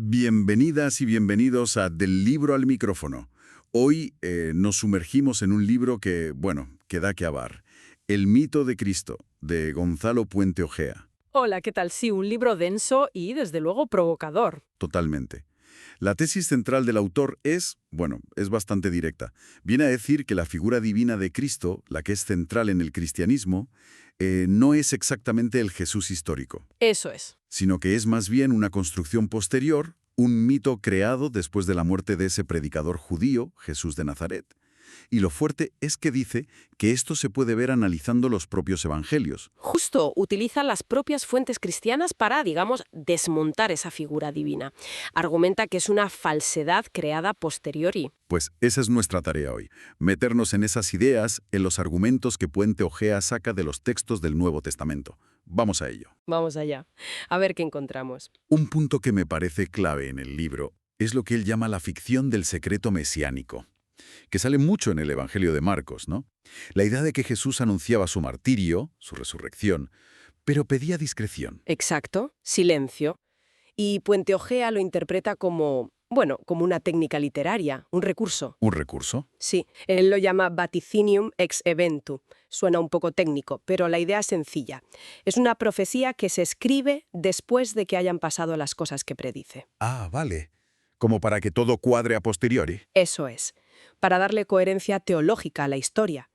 Bienvenidas y bienvenidos a Del libro al micrófono. Hoy nos sumergimos en un libro que, bueno, que da que hablar. El mito de Cristo, de Gonzalo Puente Ojea. Hola, ¿qué tal? Sí, un libro denso y, desde luego, provocador. Totalmente. La tesis central del autor es, bueno, es bastante directa. Viene a decir que la figura divina de Cristo, la que es central en el cristianismo, no es exactamente el Jesús histórico, Eso es. sino que es más bien una construcción posterior, un mito creado después de la muerte de ese predicador judío, Jesús de Nazaret. Y lo fuerte es que dice que esto se puede ver analizando los propios evangelios. Justo, utiliza las propias fuentes cristianas para, digamos, desmontar esa figura divina. Argumenta que es una falsedad creada a posteriori. Pues esa es nuestra tarea hoy, meternos en esas ideas, en los argumentos que Puente Ojea saca de los textos del Nuevo Testamento. Vamos a ello. Vamos allá. A ver qué encontramos. Un punto que me parece clave en el libro es lo que él llama la ficción del secreto mesiánico, que sale mucho en el Evangelio de Marcos, ¿no? La idea de que Jesús anunciaba su martirio, su resurrección, pero pedía discreción. Exacto, silencio. Y Puente Ojea lo interpreta como, bueno, como una técnica literaria, un recurso. ¿Un recurso? Sí, él lo llama vaticinium ex eventu. Suena un poco técnico, pero la idea es sencilla. Es una profecía que se escribe después de que hayan pasado las cosas que predice. Ah, vale. Como para que todo cuadre a posteriori. Eso es, para darle coherencia teológica a la historia.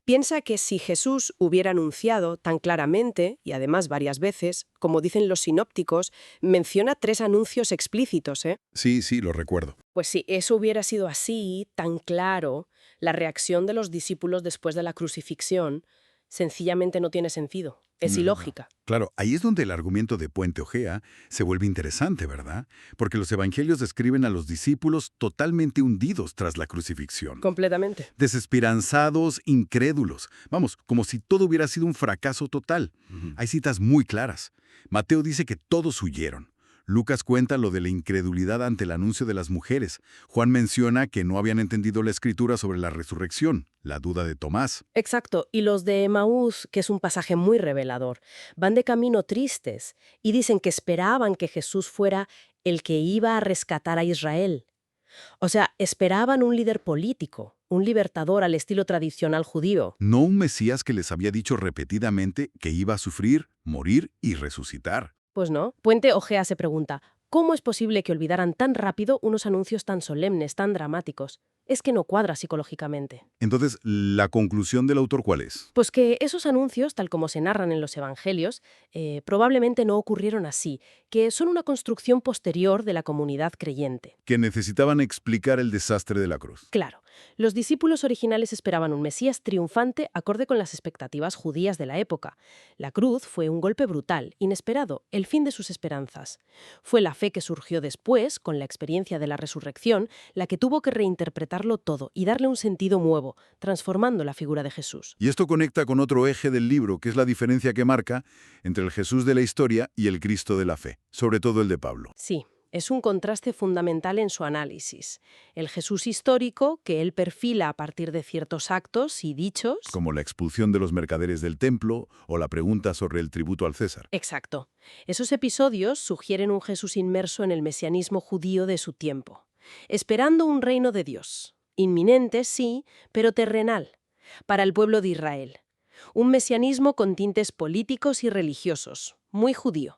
Piensa que si Jesús hubiera anunciado tan claramente, y además varias veces, como dicen los sinópticos, menciona 3 anuncios explícitos, ¿eh? Sí, lo recuerdo. Pues si eso hubiera sido así, tan claro, la reacción de los discípulos después de la crucifixión sencillamente no tiene sentido. Es No. ilógica. Claro, ahí es donde el argumento de Puente Ojea se vuelve interesante, ¿verdad? Porque los evangelios describen a los discípulos totalmente hundidos tras la crucifixión. Completamente. Desesperanzados, incrédulos. Vamos, como si todo hubiera sido un fracaso total. Hay citas muy claras. Mateo dice que todos huyeron. Lucas cuenta lo de la incredulidad ante el anuncio de las mujeres. Juan menciona que no habían entendido la escritura sobre la resurrección, la duda de Tomás. Exacto. Y los de Emaús, que es un pasaje muy revelador, van de camino tristes y dicen que esperaban que Jesús fuera el que iba a rescatar a Israel. O sea, esperaban un líder político, un libertador al estilo tradicional judío. No un Mesías que les había dicho repetidamente que iba a sufrir, morir y resucitar. Pues no. Puente Ojea se pregunta, ¿cómo es posible que olvidaran tan rápido unos anuncios tan solemnes, tan dramáticos? Es que no cuadra psicológicamente. Entonces, ¿la conclusión del autor cuál es? Pues que esos anuncios, tal como se narran en los evangelios, probablemente no ocurrieron así, que son una construcción posterior de la comunidad creyente. Que necesitaban explicar el desastre de la cruz. Claro, los discípulos originales esperaban un Mesías triunfante acorde con las expectativas judías de la época. La cruz fue un golpe brutal, inesperado, el fin de sus esperanzas. Fue la fe que surgió después, con la experiencia de la resurrección, la que tuvo que reinterpretarlo todo y darle un sentido nuevo, transformando la figura de Jesús. Y esto conecta con otro eje del libro, que es la diferencia que marca entre el Jesús de la historia y el Cristo de la fe, sobre todo el de Pablo. Sí. Es un contraste fundamental en su análisis. El Jesús histórico, que él perfila a partir de ciertos actos y dichos. Como la expulsión de los mercaderes del templo o la pregunta sobre el tributo al César. Exacto. Esos episodios sugieren un Jesús inmerso en el mesianismo judío de su tiempo, esperando un reino de Dios. Inminente, sí, pero terrenal, para el pueblo de Israel. Un mesianismo con tintes políticos y religiosos, muy judío.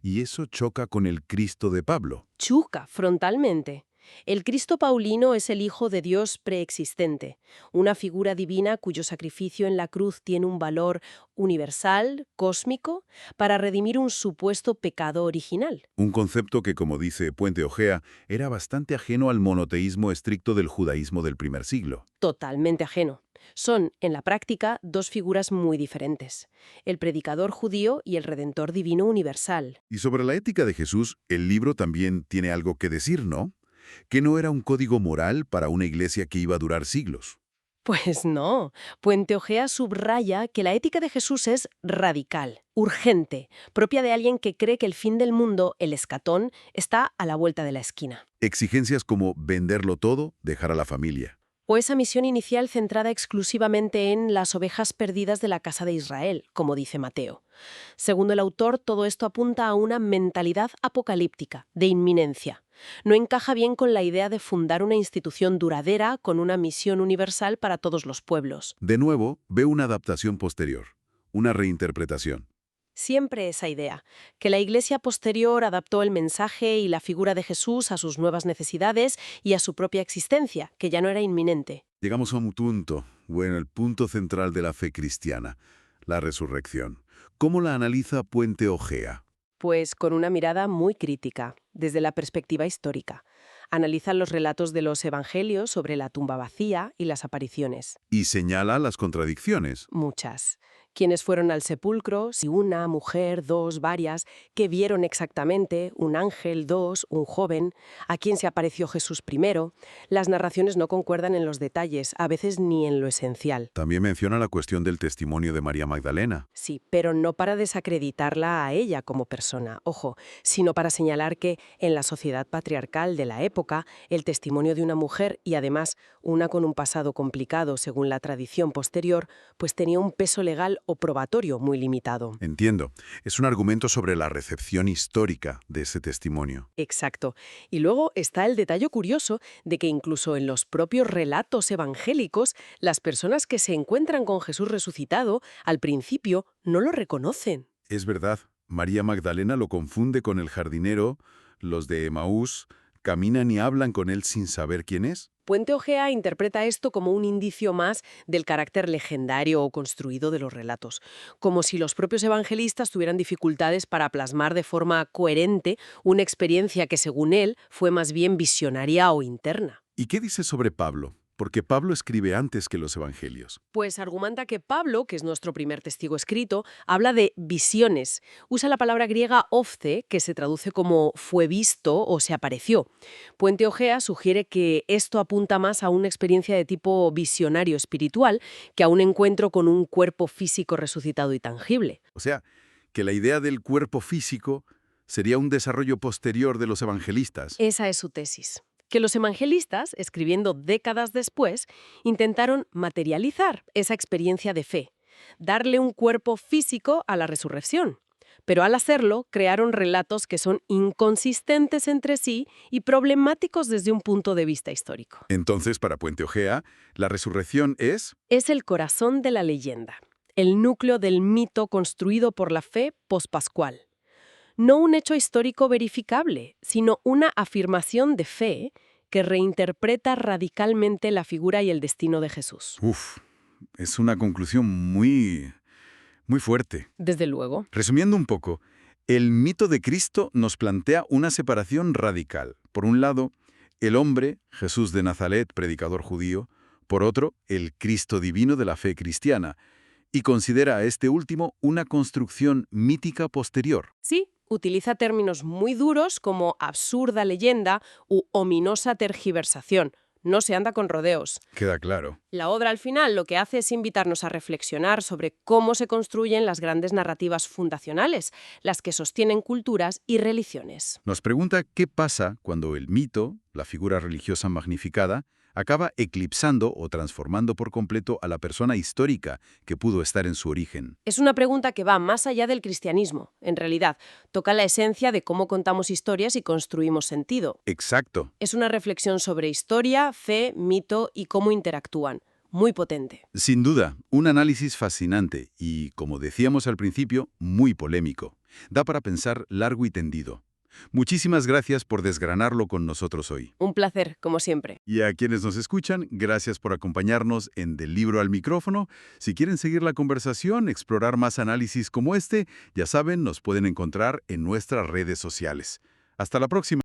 Y eso choca con el Cristo de Pablo. Choca frontalmente. El Cristo paulino es el Hijo de Dios preexistente, una figura divina cuyo sacrificio en la cruz tiene un valor universal, cósmico, para redimir un supuesto pecado original. Un concepto que, como dice Puente Ojea, era bastante ajeno al monoteísmo estricto del judaísmo del primer siglo. Totalmente ajeno. Son, en la práctica, 2 figuras muy diferentes: el predicador judío y el redentor divino universal. Y sobre la ética de Jesús, el libro también tiene algo que decir, ¿no? Que no era un código moral para una iglesia que iba a durar siglos. Pues no. Puente Ojea subraya que la ética de Jesús es radical, urgente, propia de alguien que cree que el fin del mundo, el escatón, está a la vuelta de la esquina. Exigencias como venderlo todo, dejar a la familia. O esa misión inicial centrada exclusivamente en las ovejas perdidas de la casa de Israel, como dice Mateo. Según el autor, todo esto apunta a una mentalidad apocalíptica, de inminencia. No encaja bien con la idea de fundar una institución duradera con una misión universal para todos los pueblos. De nuevo, veo una adaptación posterior, una reinterpretación. Siempre esa idea, que la Iglesia posterior adaptó el mensaje y la figura de Jesús a sus nuevas necesidades y a su propia existencia, que ya no era inminente. Llegamos a un punto, bueno, el punto central de la fe cristiana, la resurrección. ¿Cómo la analiza Puente Ojea? Pues con una mirada muy crítica, desde la perspectiva histórica. Analizan los relatos de los evangelios sobre la tumba vacía y las apariciones. Y señala las contradicciones. Muchas. Quienes fueron al sepulcro, si una, mujer, dos, varias, qué vieron exactamente, un ángel, dos, un joven, a quién se apareció Jesús primero. Las narraciones no concuerdan en los detalles, a veces ni en lo esencial. También menciona la cuestión del testimonio de María Magdalena. Sí, pero no para desacreditarla a ella como persona, ojo, sino para señalar que en la sociedad patriarcal de la época, el testimonio de una mujer, y además una con un pasado complicado según la tradición posterior, pues tenía un peso legal o probatorio muy limitado. Entiendo. Es un argumento sobre la recepción histórica de ese testimonio. Exacto. Y luego está el detalle curioso de que incluso en los propios relatos evangélicos, las personas que se encuentran con Jesús resucitado, al principio, no lo reconocen. Es verdad, María Magdalena lo confunde con el jardinero, los de Emaús caminan y hablan con él sin saber quién es. Puente Ojea interpreta esto como un indicio más del carácter legendario o construido de los relatos, como si los propios evangelistas tuvieran dificultades para plasmar de forma coherente una experiencia que, según él, fue más bien visionaria o interna. ¿Y qué dice sobre Pablo? Porque Pablo escribe antes que los evangelios. Pues argumenta que Pablo, que es nuestro primer testigo escrito, habla de visiones. Usa la palabra griega ofce, que se traduce como fue visto o se apareció. Puente Ojea sugiere que esto apunta más a una experiencia de tipo visionario espiritual que a un encuentro con un cuerpo físico resucitado y tangible. O sea, que la idea del cuerpo físico sería un desarrollo posterior de los evangelistas. Esa es su tesis. Que los evangelistas, escribiendo décadas después, intentaron materializar esa experiencia de fe, darle un cuerpo físico a la resurrección. Pero al hacerlo, crearon relatos que son inconsistentes entre sí y problemáticos desde un punto de vista histórico. Entonces, para Puente Ojea, la resurrección es... Es el corazón de la leyenda, el núcleo del mito construido por la fe pospascual. No un hecho histórico verificable, sino una afirmación de fe que reinterpreta radicalmente la figura y el destino de Jesús. Es una conclusión muy fuerte. Desde luego. Resumiendo un poco, el mito de Cristo nos plantea una separación radical. Por un lado, el hombre, Jesús de Nazaret, predicador judío. Por otro, el Cristo divino de la fe cristiana. Y considera a este último una construcción mítica posterior. Sí, utiliza términos muy duros como absurda leyenda u ominosa tergiversación. No se anda con rodeos. Queda claro. La obra al final lo que hace es invitarnos a reflexionar sobre cómo se construyen las grandes narrativas fundacionales, las que sostienen culturas y religiones. Nos pregunta qué pasa cuando el mito, la figura religiosa magnificada, acaba eclipsando o transformando por completo a la persona histórica que pudo estar en su origen. Es una pregunta que va más allá del cristianismo. En realidad, toca la esencia de cómo contamos historias y construimos sentido. Exacto. Es una reflexión sobre historia, fe, mito y cómo interactúan. Muy potente. Sin duda, un análisis fascinante y, como decíamos al principio, muy polémico. Da para pensar largo y tendido. Muchísimas gracias por desgranarlo con nosotros hoy. Un placer, como siempre. Y a quienes nos escuchan, gracias por acompañarnos en Del Libro al Micrófono. Si quieren seguir la conversación, explorar más análisis como este, ya saben, nos pueden encontrar en nuestras redes sociales. Hasta la próxima.